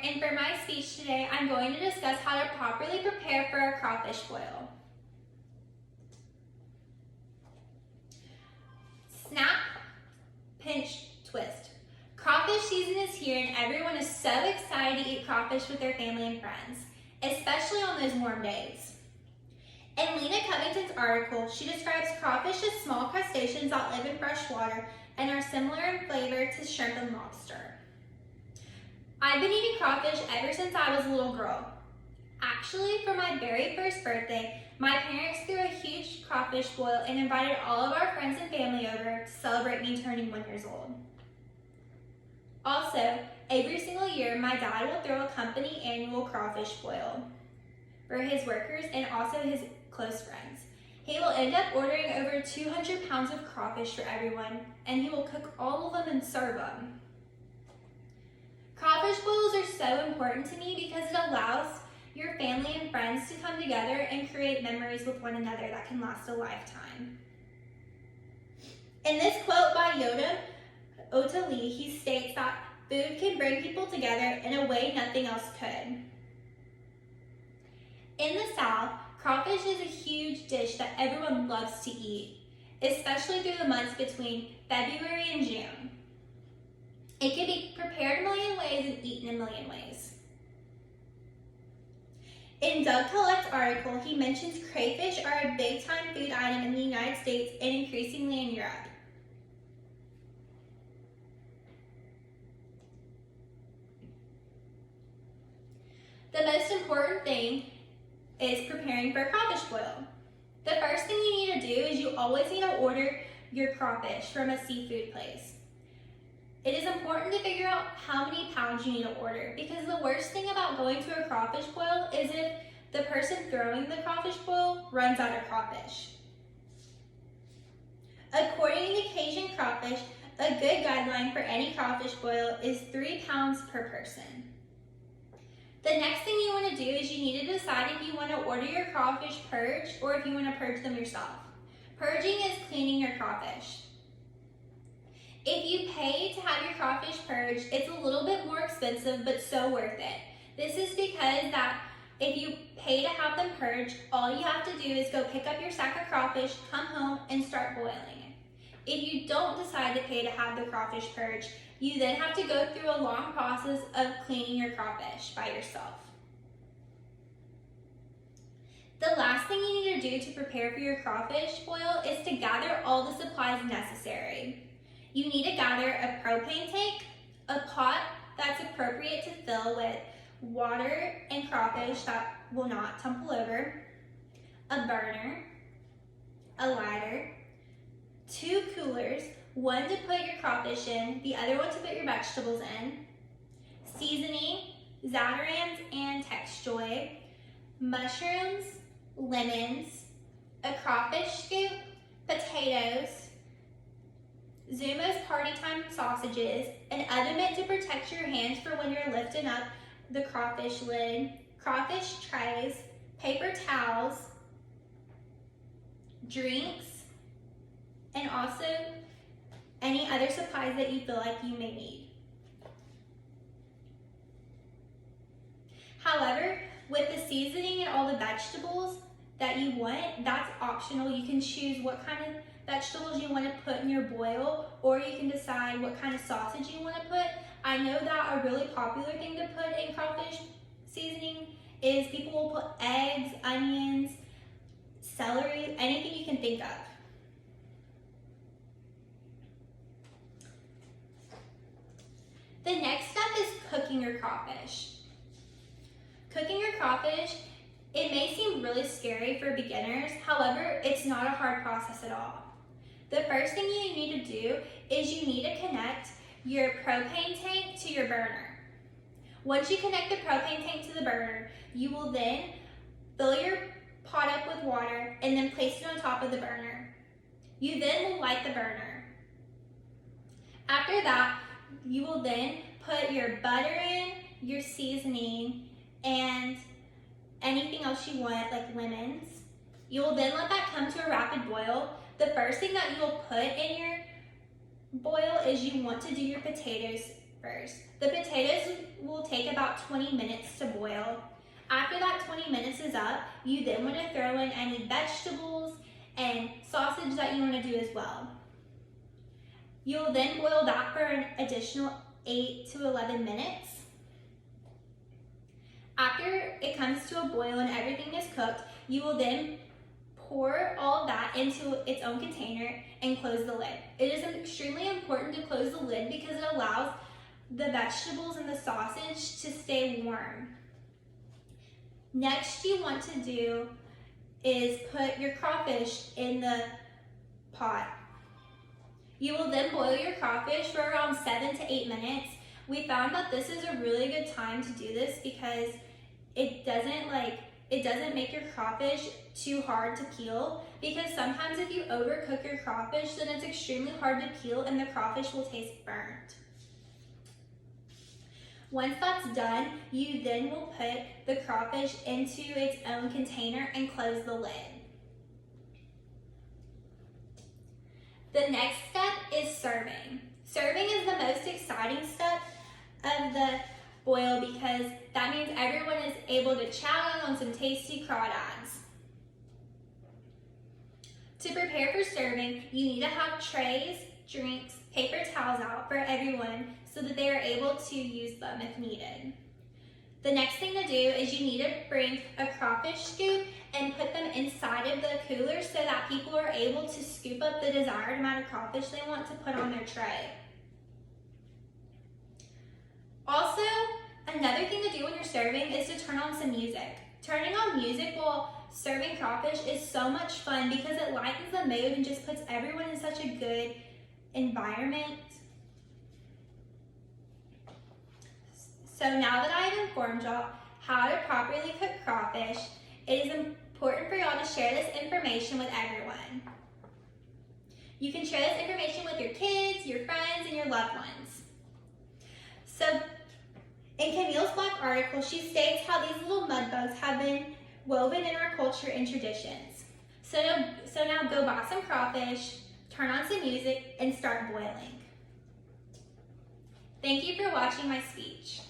and for my speech today, I'm going to discuss how to properly prepare for a crawfish boil. Snap, pinch, twist. Crawfish season is here and everyone is so excited to eat crawfish with their family and friends, especially on those warm days. In Lena Covington's article, she describes crawfish as small crustaceans that live in fresh water and are similar in flavor to shrimp and lobster. I've been eating crawfish ever since I was a little girl. Actually, for my very first birthday, my parents threw a huge crawfish boil and invited all of our friends and family over to celebrate me turning 1 year old. Also, every single year, my dad will throw a company annual crawfish boil for his workers and also his close friends. He will end up ordering over 200 pounds of crawfish for everyone, and he will cook all of them and serve them. Crawfish boils are so important to me because it allows your family and friends to come together and create memories with one another that can last a lifetime. In this quote by Yoda Otali, he states that food can bring people together in a way nothing else could. In the South, crawfish is a huge dish that everyone loves to eat, especially through the months between February and June. It can be prepared a million ways and eaten a million ways. In Doug Collett's article, he mentions crayfish are a big-time food item in the United States and increasingly in Europe. The most important thing is preparing for a crawfish boil. The first thing you need to do is you always need to order your crawfish from a seafood place. It is important to figure out how many pounds you need to order because the worst thing about going to a crawfish boil is if the person throwing the crawfish boil runs out of crawfish. According to Cajun Crawfish, a good guideline for any crawfish boil is 3 pounds per person. The next thing you want to do is you need to decide if you want to order your crawfish purged or if you want to purge them yourself. Purging is cleaning your crawfish. If you pay to have your crawfish purged, it's a little bit more expensive, but so worth it. This is because that if you pay to have them purged, all you have to do is go pick up your sack of crawfish, come home, and start boiling it. If you don't decide to pay to have the crawfish purged, you then have to go through a long process of cleaning your crawfish by yourself. The last thing you need to do to prepare for your crawfish boil is to gather all the supplies necessary. You need to gather a propane tank, a pot that's appropriate to fill with water and crawfish that will not tumble over, a burner, a lighter, 2 coolers, one to put your crawfish in, the other one to put your vegetables in, seasoning, Zatarain's and Texjoy, mushrooms, lemons, a crawfish scoop, potatoes, Zumo's Party Time sausages, an oven mitt to protect your hands for when you're lifting up the crawfish lid, crawfish trays, paper towels, drinks, and also any other supplies that you feel like you may need. However, with the seasoning and all the vegetables that you want, that's optional. You can choose what kind of vegetables you want to put in your boil, or you can decide what kind of sausage you want to put. I know that a really popular thing to put in crawfish seasoning is people will put eggs, onions, celery, anything you can think of. The next step is cooking your crawfish. Cooking your crawfish, it may seem really scary for beginners, however, it's not a hard process at all. The first thing you need to do is you need to connect your propane tank to your burner. Once you connect the propane tank to the burner, you will then fill your pot up with water and then place it on top of the burner. You then will light the burner. After that, you will then put your butter in, your seasoning, and anything else you want, like lemons. You will then let that come to a rapid boil. The first thing that you will put in your boil is you want to do your potatoes first. The potatoes will take about 20 minutes to boil. After that 20 minutes is up, you then want to throw in any vegetables and sausage that you want to do as well. You'll then boil that for an additional 8 to 11 minutes. After it comes to a boil and everything is cooked, you will then pour all of that into its own container and close the lid. It is extremely important to close the lid because it allows the vegetables and the sausage to stay warm. Next, you want to do is put your crawfish in the pot. You will then boil your crawfish for around 7 to 8 minutes. We found that this is a really good time to do this because it doesn't make your crawfish too hard to peel, because sometimes if you overcook your crawfish, then it's extremely hard to peel and the crawfish will taste burnt. Once that's done, you then will put the crawfish into its own container and close the lid. The next step is serving. Serving is the most exciting step of the boil because that means everyone is able to chow on some tasty crawdads. To prepare for serving, you need to have trays, drinks, paper towels out for everyone so that they are able to use them if needed. The next thing to do is you need to bring a crawfish scoop and put them inside of the cooler so that people are able to scoop up the desired amount of crawfish they want to put on their tray. Also, another thing to do when you're serving is to turn on some music. Turning on music while serving crawfish is so much fun because it lightens the mood and just puts everyone in such a good environment. So now that I have informed y'all how to properly cook crawfish, it is important for y'all to share this information with everyone. You can share this information with your kids, your friends, and your loved ones. So in Camille's Black article, she states how these little mud bugs have been woven in our culture and traditions. So now go buy some crawfish, turn on some music, and start boiling. Thank you for watching my speech.